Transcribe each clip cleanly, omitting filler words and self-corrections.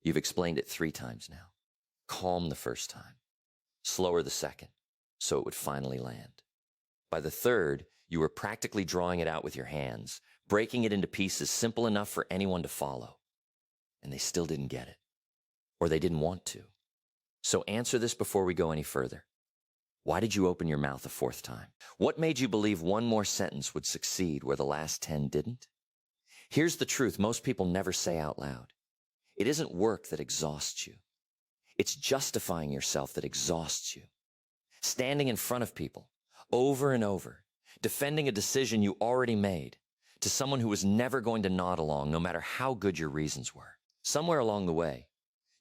You've explained it 3 times now. Calm the first time, slower the second, so it would finally land. By the third, you were practically drawing it out with your hands, breaking it into pieces simple enough for anyone to follow. And they still didn't get it. Or they didn't want to. So answer this before we go any further. Why did you open your mouth a 4th time? What made you believe one more sentence would succeed where the last 10 didn't? Here's the truth most people never say out loud. It isn't work that exhausts you. It's justifying yourself that exhausts you. Standing in front of people, over and over, defending a decision you already made to someone who was never going to nod along no matter how good your reasons were. Somewhere along the way,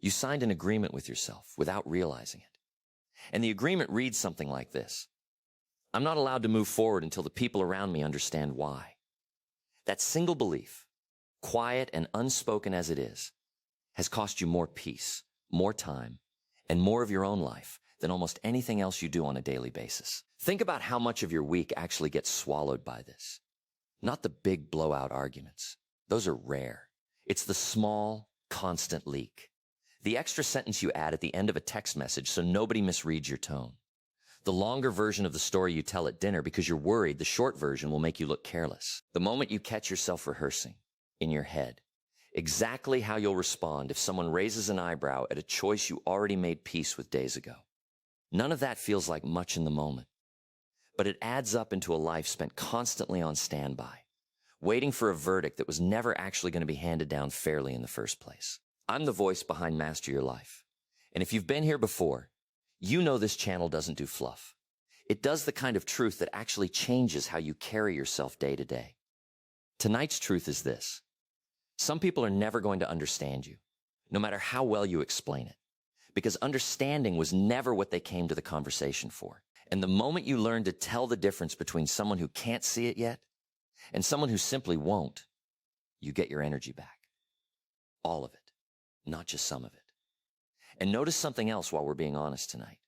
you signed an agreement with yourself without realizing it. And the agreement reads something like this. I'm not allowed to move forward until the people around me understand why. That single belief, quiet and unspoken as it is, has cost you more peace, more time, and more of your own life than almost anything else you do on a daily basis. Think about how much of your week actually gets swallowed by this. Not the big blowout arguments. Those are rare. It's the small, constant leak. The extra sentence you add at the end of a text message so nobody misreads your tone. The longer version of the story you tell at dinner because you're worried the short version will make you look careless. The moment you catch yourself rehearsing, in your head, exactly how you'll respond if someone raises an eyebrow at a choice you already made peace with days ago. None of that feels like much in the moment, but it adds up into a life spent constantly on standby, waiting for a verdict that was never actually going to be handed down fairly in the first place. I'm the voice behind Master Your Life, and if you've been here before, you know this channel doesn't do fluff. It does the kind of truth that actually changes how you carry yourself day to day. Tonight's truth is this. Some people are never going to understand you, no matter how well you explain it, because understanding was never what they came to the conversation for. And the moment you learn to tell the difference between someone who can't see it yet and someone who simply won't, you get your energy back. All of it, not just some of it. And notice something else while we're being honest tonight.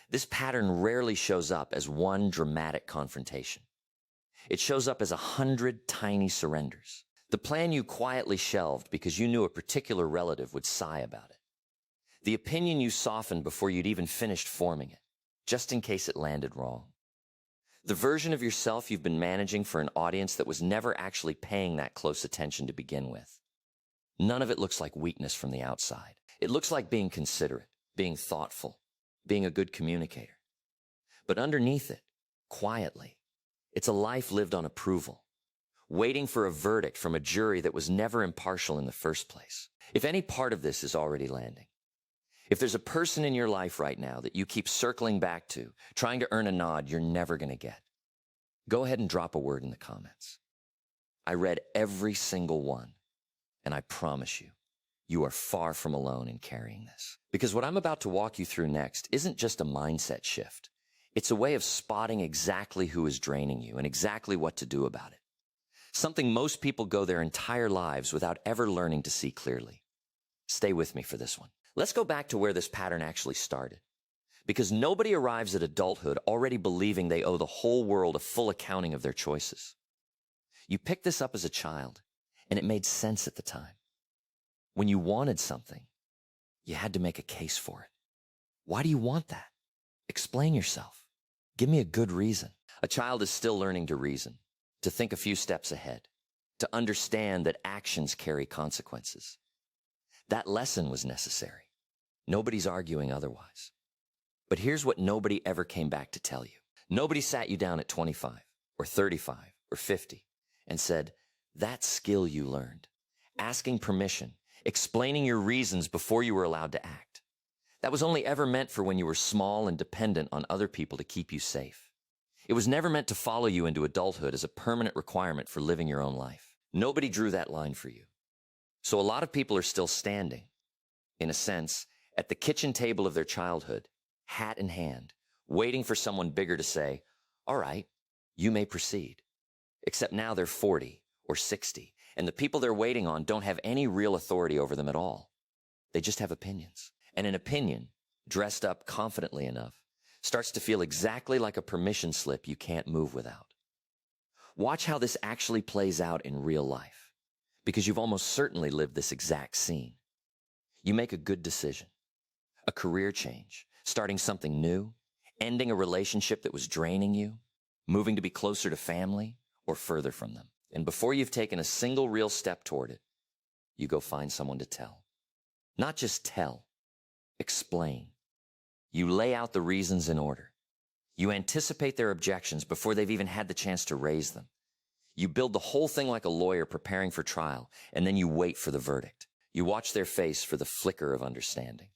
This pattern rarely shows up as one dramatic confrontation. It shows up as 100 tiny surrenders. The plan you quietly shelved because you knew a particular relative would sigh about it. The opinion you softened before you'd even finished forming it, just in case it landed wrong. The version of yourself you've been managing for an audience that was never actually paying that close attention to begin with. None of it looks like weakness from the outside. It looks like being considerate, being thoughtful, being a good communicator. But underneath it, quietly, it's a life lived on approval, waiting for a verdict from a jury that was never impartial in the first place. If any part of this is already landing, if there's a person in your life right now that you keep circling back to, trying to earn a nod you're never going to get, go ahead and drop a word in the comments. I read every single one, and I promise you, you are far from alone in carrying this. Because what I'm about to walk you through next isn't just a mindset shift. It's a way of spotting exactly who is draining you and exactly what to do about it. Something most people go their entire lives without ever learning to see clearly. Stay with me for this one. Let's go back to where this pattern actually started. Because nobody arrives at adulthood already believing they owe the whole world a full accounting of their choices. You picked this up as a child, and it made sense at the time. When you wanted something, you had to make a case for it. Why do you want that? Explain yourself. Give me a good reason. A child is still learning to reason, to think a few steps ahead, to understand that actions carry consequences. That lesson was necessary. Nobody's arguing otherwise. But here's what nobody ever came back to tell you. Nobody sat you down at 25 or 35 or 50 and said, that skill you learned, asking permission, explaining your reasons before you were allowed to act. That was only ever meant for when you were small and dependent on other people to keep you safe. It was never meant to follow you into adulthood as a permanent requirement for living your own life. Nobody drew that line for you. So a lot of people are still standing, in a sense, at the kitchen table of their childhood, hat in hand, waiting for someone bigger to say, all right, you may proceed. Except now they're 40 or 60, and the people they're waiting on don't have any real authority over them at all. They just have opinions. And an opinion, dressed up confidently enough, starts to feel exactly like a permission slip you can't move without. Watch how this actually plays out in real life, because you've almost certainly lived this exact scene. You make a good decision, a career change, starting something new, ending a relationship that was draining you, moving to be closer to family or further from them. And before you've taken a single real step toward it, you go find someone to tell. Not just tell, explain. You lay out the reasons in order. You anticipate their objections before they've even had the chance to raise them. You build the whole thing like a lawyer preparing for trial, and then you wait for the verdict. You watch their face for the flicker of understanding.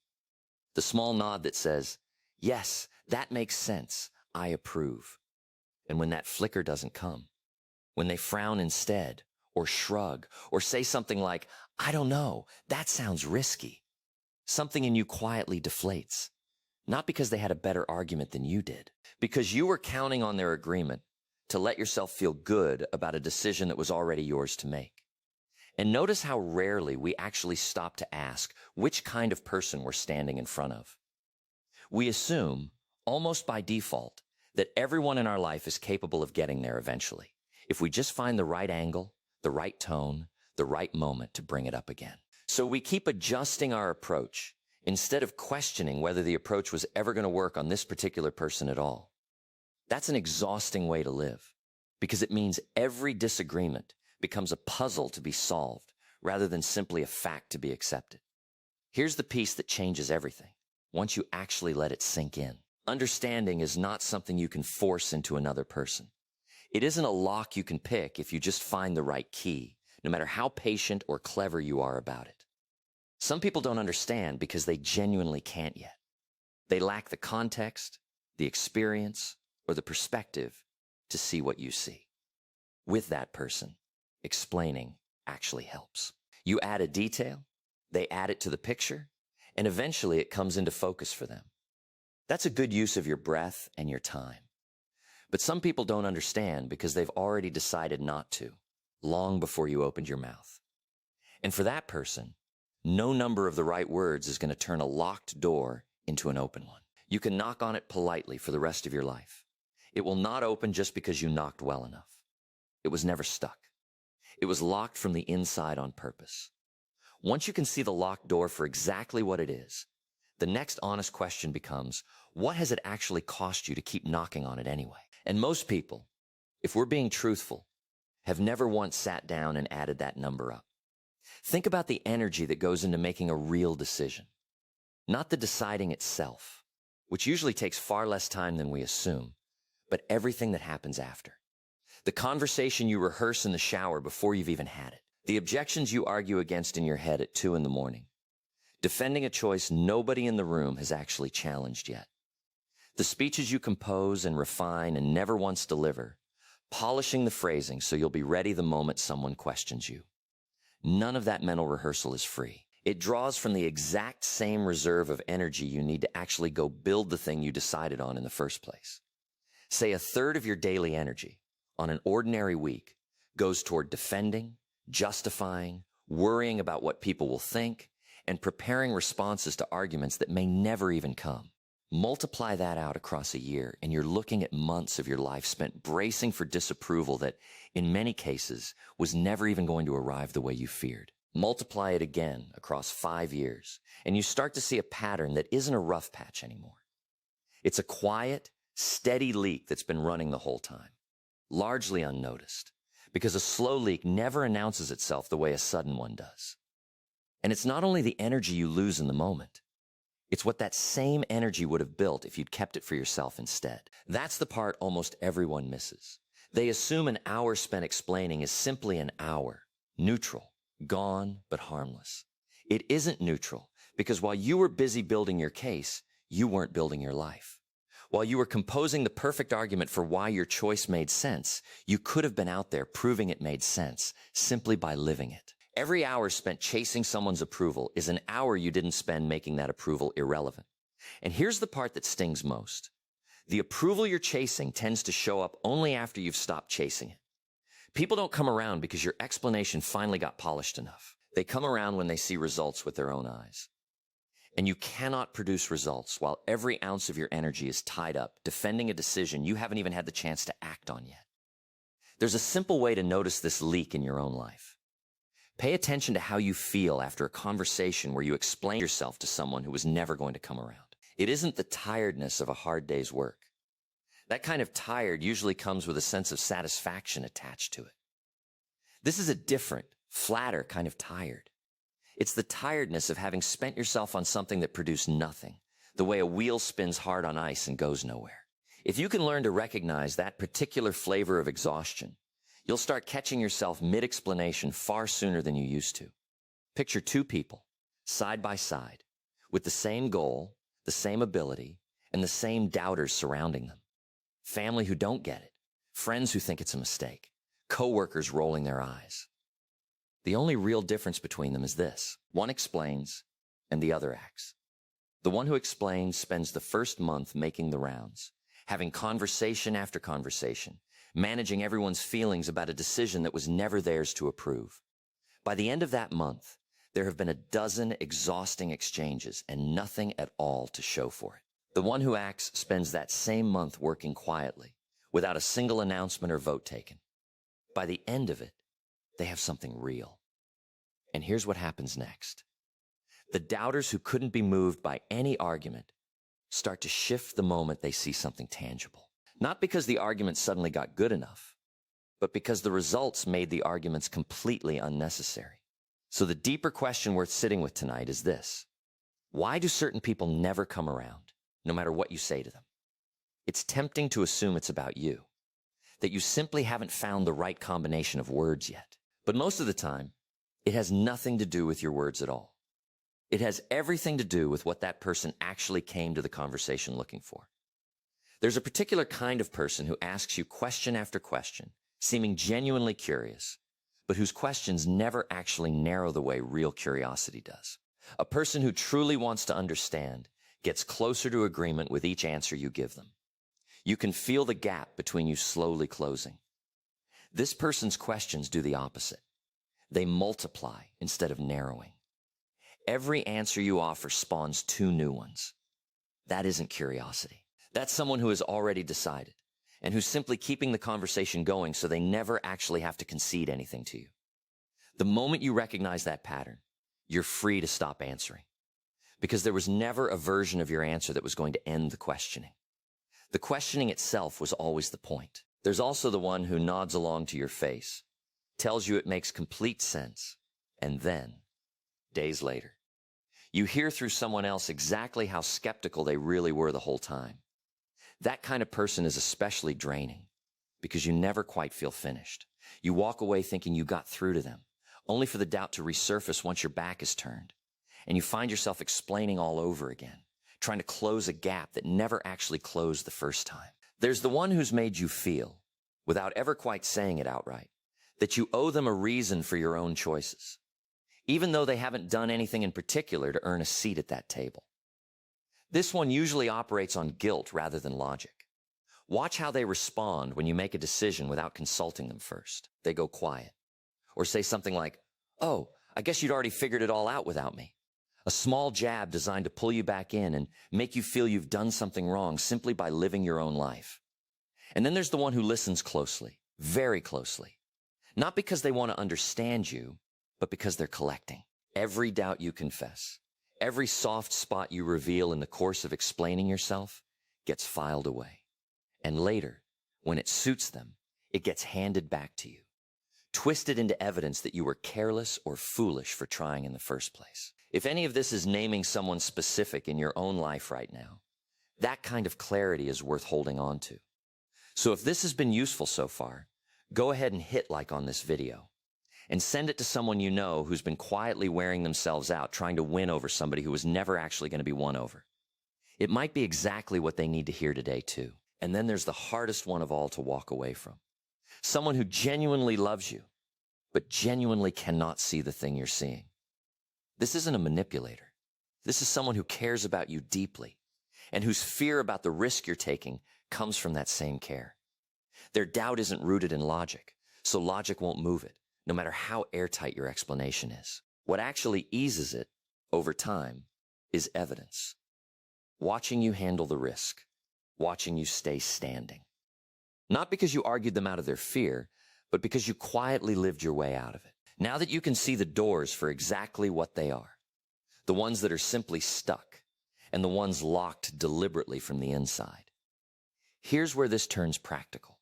The small nod that says, yes, that makes sense, I approve. And when that flicker doesn't come, when they frown instead, or shrug, or say something like, I don't know, that sounds risky, something in you quietly deflates. Not because they had a better argument than you did, because you were counting on their agreement to let yourself feel good about a decision that was already yours to make. And notice how rarely we actually stop to ask which kind of person we're standing in front of. We assume, almost by default, that everyone in our life is capable of getting there eventually, if we just find the right angle, the right tone, the right moment to bring it up again. So we keep adjusting our approach instead of questioning whether the approach was ever going to work on this particular person at all. That's an exhausting way to live, because it means every disagreement becomes a puzzle to be solved rather than simply a fact to be accepted. Here's the piece that changes everything once you actually let it sink in. Understanding is not something you can force into another person. It isn't a lock you can pick if you just find the right key, no matter how patient or clever you are about it. Some people don't understand because they genuinely can't yet. They lack the context, the experience, or the perspective to see what you see. With that person, explaining actually helps. You add a detail, they add it to the picture, and eventually it comes into focus for them. That's a good use of your breath and your time. But some people don't understand because they've already decided not to, long before you opened your mouth. And for that person, no number of the right words is going to turn a locked door into an open one. You can knock on it politely for the rest of your life. It will not open just because you knocked well enough. It was never stuck. It was locked from the inside on purpose. Once you can see the locked door for exactly what it is, the next honest question becomes, what has it actually cost you to keep knocking on it anyway? And most people, if we're being truthful, have never once sat down and added that number up. Think about the energy that goes into making a real decision, not the deciding itself, which usually takes far less time than we assume, but everything that happens after. The conversation you rehearse in the shower before you've even had it. The objections you argue against in your head at 2 a.m. Defending a choice nobody in the room has actually challenged yet. The speeches you compose and refine and never once deliver, polishing the phrasing so you'll be ready the moment someone questions you. None of that mental rehearsal is free. It draws from the exact same reserve of energy you need to actually go build the thing you decided on in the first place. Say 1/3 of your daily energy on an ordinary week goes toward defending, justifying, worrying about what people will think, and preparing responses to arguments that may never even come. Multiply that out across a year, and you're looking at months of your life spent bracing for disapproval that, in many cases, was never even going to arrive the way you feared. Multiply it again across 5 years, and you start to see a pattern that isn't a rough patch anymore. It's a quiet, steady leak that's been running the whole time, largely unnoticed, because a slow leak never announces itself the way a sudden one does. And it's not only the energy you lose in the moment, it's what that same energy would have built if you'd kept it for yourself instead. That's the part almost everyone misses. They assume an hour spent explaining is simply an hour, neutral, gone, but harmless. It isn't neutral, because while you were busy building your case, you weren't building your life. While you were composing the perfect argument for why your choice made sense, you could have been out there proving it made sense simply by living it. Every hour spent chasing someone's approval is an hour you didn't spend making that approval irrelevant. And here's the part that stings most. The approval you're chasing tends to show up only after you've stopped chasing it. People don't come around because your explanation finally got polished enough. They come around when they see results with their own eyes. And you cannot produce results while every ounce of your energy is tied up defending a decision you haven't even had the chance to act on yet. There's a simple way to notice this leak in your own life. Pay attention to how you feel after a conversation where you explain yourself to someone who was never going to come around. It isn't the tiredness of a hard day's work. That kind of tired usually comes with a sense of satisfaction attached to it. This is a different, flatter kind of tired. It's the tiredness of having spent yourself on something that produced nothing, the way a wheel spins hard on ice and goes nowhere. If you can learn to recognize that particular flavor of exhaustion, you'll start catching yourself mid-explanation far sooner than you used to. Picture two people, side by side, with the same goal, the same ability, and the same doubters surrounding them. Family who don't get it, friends who think it's a mistake, coworkers rolling their eyes. The only real difference between them is this: one explains and the other acts. The one who explains spends the first month making the rounds, having conversation after conversation, managing everyone's feelings about a decision that was never theirs to approve. By the end of that month, there have been a dozen exhausting exchanges and nothing at all to show for it. The one who acts spends that same month working quietly, without a single announcement or vote taken. By the end of it, they have something real. And here's what happens next. The doubters who couldn't be moved by any argument start to shift the moment they see something tangible. Not because the argument suddenly got good enough, but because the results made the arguments completely unnecessary. So the deeper question worth sitting with tonight is this: why do certain people never come around, no matter what you say to them? It's tempting to assume it's about you, that you simply haven't found the right combination of words yet. But most of the time, it has nothing to do with your words at all. It has everything to do with what that person actually came to the conversation looking for. There's a particular kind of person who asks you question after question, seeming genuinely curious, but whose questions never actually narrow the way real curiosity does. A person who truly wants to understand gets closer to agreement with each answer you give them. You can feel the gap between you slowly closing. This person's questions do the opposite. They multiply instead of narrowing. Every answer you offer spawns two new ones. That isn't curiosity. That's someone who has already decided and who's simply keeping the conversation going so they never actually have to concede anything to you. The moment you recognize that pattern, you're free to stop answering, because there was never a version of your answer that was going to end the questioning. The questioning itself was always the point. There's also the one who nods along to your face, tells you it makes complete sense, and then, days later, you hear through someone else exactly how skeptical they really were the whole time. That kind of person is especially draining because you never quite feel finished. You walk away thinking you got through to them, only for the doubt to resurface once your back is turned. And you find yourself explaining all over again, trying to close a gap that never actually closed the first time. There's the one who's made you feel, without ever quite saying it outright, that you owe them a reason for your own choices, even though they haven't done anything in particular to earn a seat at that table. This one usually operates on guilt rather than logic. Watch how they respond when you make a decision without consulting them first. They go quiet, or say something like, "Oh, I guess you'd already figured it all out without me." A small jab designed to pull you back in and make you feel you've done something wrong simply by living your own life. And then there's the one who listens closely, very closely. Not because they want to understand you, but because they're collecting. Every doubt you confess, every soft spot you reveal in the course of explaining yourself gets filed away. And later, when it suits them, it gets handed back to you, twisted into evidence that you were careless or foolish for trying in the first place. If any of this is naming someone specific in your own life right now, that kind of clarity is worth holding on to. So if this has been useful so far, go ahead and hit like on this video and send it to someone you know who's been quietly wearing themselves out trying to win over somebody who was never actually going to be won over. It might be exactly what they need to hear today too. And then there's the hardest one of all to walk away from. Someone who genuinely loves you, but genuinely cannot see the thing you're seeing. This isn't a manipulator. This is someone who cares about you deeply and whose fear about the risk you're taking comes from that same care. Their doubt isn't rooted in logic, so logic won't move it, no matter how airtight your explanation is. What actually eases it over time is evidence. Watching you handle the risk, watching you stay standing. Not because you argued them out of their fear, but because you quietly lived your way out of it. Now that you can see the doors for exactly what they are, the ones that are simply stuck and the ones locked deliberately from the inside, here's where this turns practical,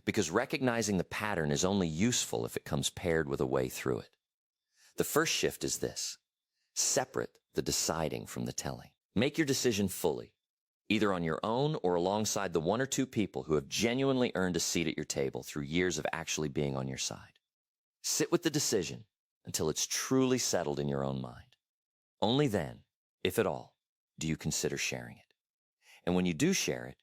because recognizing the pattern is only useful if it comes paired with a way through it. The first shift is this: separate the deciding from the telling. Make your decision fully, either on your own or alongside the one or two people who have genuinely earned a seat at your table through years of actually being on your side. Sit with the decision until it's truly settled in your own mind. Only then, if at all, do you consider sharing it. And when you do share it,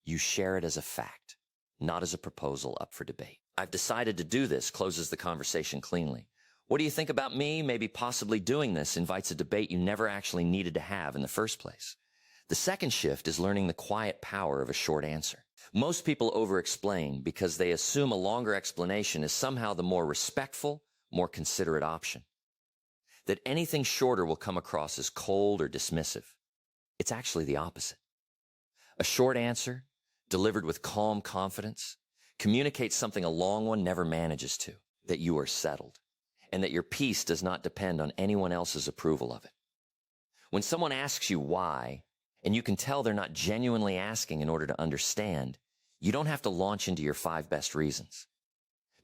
you share it as a fact, not as a proposal up for debate. I've decided to do this closes the conversation cleanly. What do you think about me? Maybe possibly doing this invites a debate you never actually needed to have in the first place. The second shift is learning the quiet power of a short answer. Most people over-explain because they assume a longer explanation is somehow the more respectful, more considerate option. That anything shorter will come across as cold or dismissive. It's actually the opposite. A short answer, delivered with calm confidence, communicates something a long one never manages to: that you are settled, and that your peace does not depend on anyone else's approval of it. When someone asks you why, and you can tell they're not genuinely asking in order to understand, you don't have to launch into your 5 best reasons.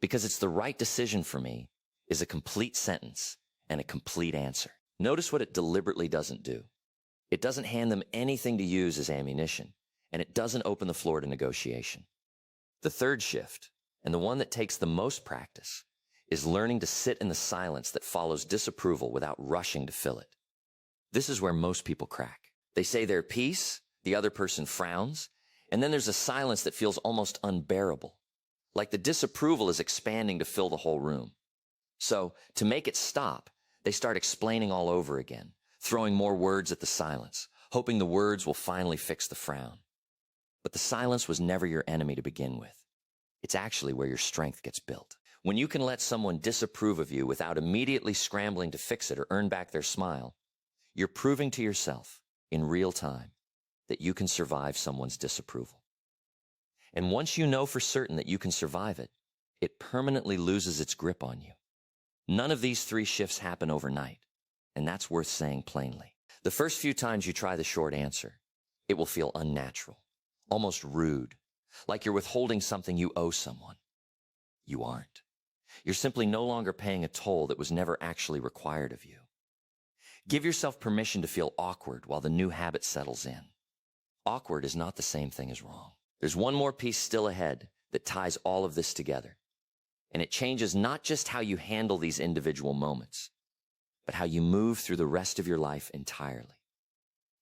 Because it's the right decision for me is a complete sentence and a complete answer. Notice what it deliberately doesn't do. It doesn't hand them anything to use as ammunition, and it doesn't open the floor to negotiation. The third shift, and the one that takes the most practice, is learning to sit in the silence that follows disapproval without rushing to fill it. This is where most people crack. They say their piece, the other person frowns, and then there's a silence that feels almost unbearable, like the disapproval is expanding to fill the whole room. So, to make it stop, they start explaining all over again, throwing more words at the silence, hoping the words will finally fix the frown. But the silence was never your enemy to begin with. It's actually where your strength gets built. When you can let someone disapprove of you without immediately scrambling to fix it or earn back their smile, you're proving to yourself, in real time, that you can survive someone's disapproval. And once you know for certain that you can survive it, it permanently loses its grip on you. None of these 3 shifts happen overnight, and that's worth saying plainly. The first few times you try the short answer, it will feel unnatural, almost rude, like you're withholding something you owe someone. You aren't. You're simply no longer paying a toll that was never actually required of you. Give yourself permission to feel awkward while the new habit settles in. Awkward is not the same thing as wrong. There's one more piece still ahead that ties all of this together. And it changes not just how you handle these individual moments, but how you move through the rest of your life entirely.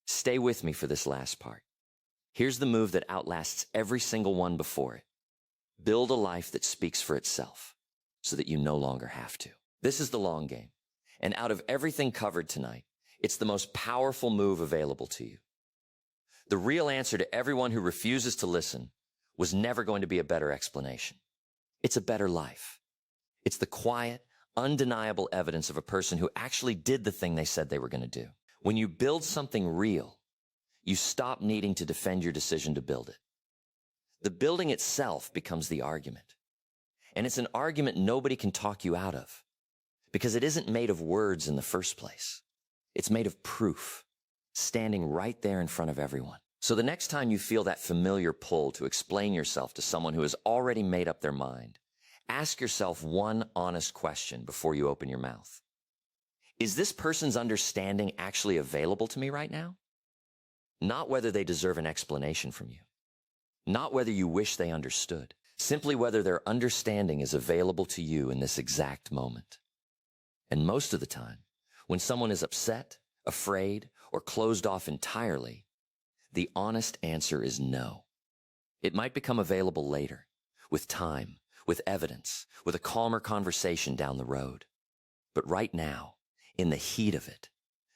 Stay with me for this last part. Here's the move that outlasts every single one before it. Build a life that speaks for itself so that you no longer have to. This is the long game. And out of everything covered tonight, it's the most powerful move available to you. The real answer to everyone who refuses to listen was never going to be a better explanation. It's a better life. It's the quiet, undeniable evidence of a person who actually did the thing they said they were going to do. When you build something real, you stop needing to defend your decision to build it. The building itself becomes the argument. And it's an argument nobody can talk you out of, because it isn't made of words in the first place. It's made of proof, standing right there in front of everyone. So the next time you feel that familiar pull to explain yourself to someone who has already made up their mind, ask yourself one honest question before you open your mouth. Is this person's understanding actually available to me right now? Not whether they deserve an explanation from you. Not whether you wish they understood. Simply whether their understanding is available to you in this exact moment. And most of the time, when someone is upset, afraid, or closed off entirely, the honest answer is no. It might become available later, with time, with evidence, with a calmer conversation down the road. But right now, in the heat of it,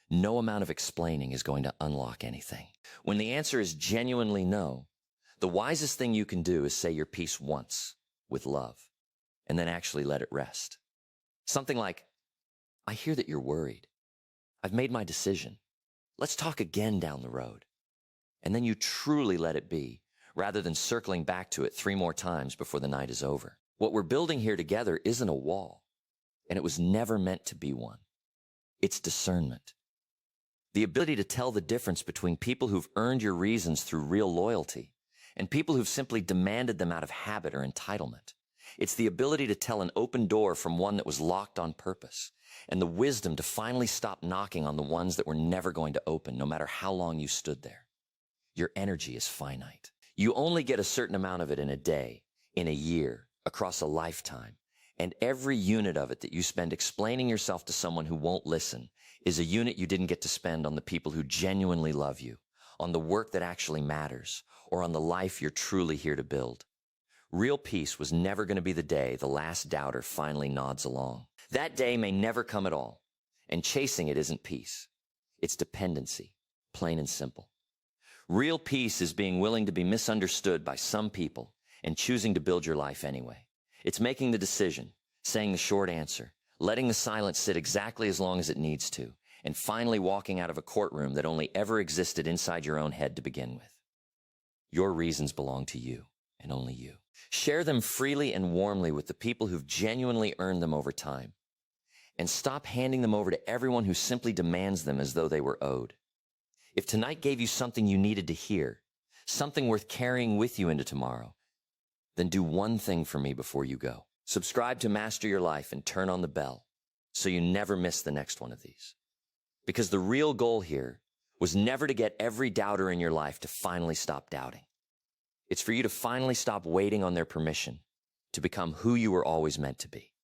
no amount of explaining is going to unlock anything. When the answer is genuinely no, the wisest thing you can do is say your piece once, with love, and then actually let it rest. Something like, I hear that you're worried. I've made my decision. Let's talk again down the road. And then you truly let it be, rather than circling back to it 3 more times before the night is over. What we're building here together isn't a wall. and it was never meant to be one. It's discernment. The ability to tell the difference between people who've earned your reasons through real loyalty and people who've simply demanded them out of habit or entitlement. It's the ability to tell an open door from one that was locked on purpose, and the wisdom to finally stop knocking on the ones that were never going to open, no matter how long you stood there. Your energy is finite. You only get a certain amount of it in a day, in a year, across a lifetime, and every unit of it that you spend explaining yourself to someone who won't listen is a unit you didn't get to spend on the people who genuinely love you, on the work that actually matters, or on the life you're truly here to build. Real peace was never going to be the day the last doubter finally nods along. That day may never come at all, and chasing it isn't peace. It's dependency, plain and simple. Real peace is being willing to be misunderstood by some people and choosing to build your life anyway. It's making the decision, saying the short answer, letting the silence sit exactly as long as it needs to, and finally walking out of a courtroom that only ever existed inside your own head to begin with. Your reasons belong to you, and only you. Share them freely and warmly with the people who've genuinely earned them over time. And stop handing them over to everyone who simply demands them as though they were owed. If tonight gave you something you needed to hear, something worth carrying with you into tomorrow, then do one thing for me before you go. Subscribe to Master Your Life and turn on the bell so you never miss the next one of these. Because the real goal here was never to get every doubter in your life to finally stop doubting. It's for you to finally stop waiting on their permission to become who you were always meant to be.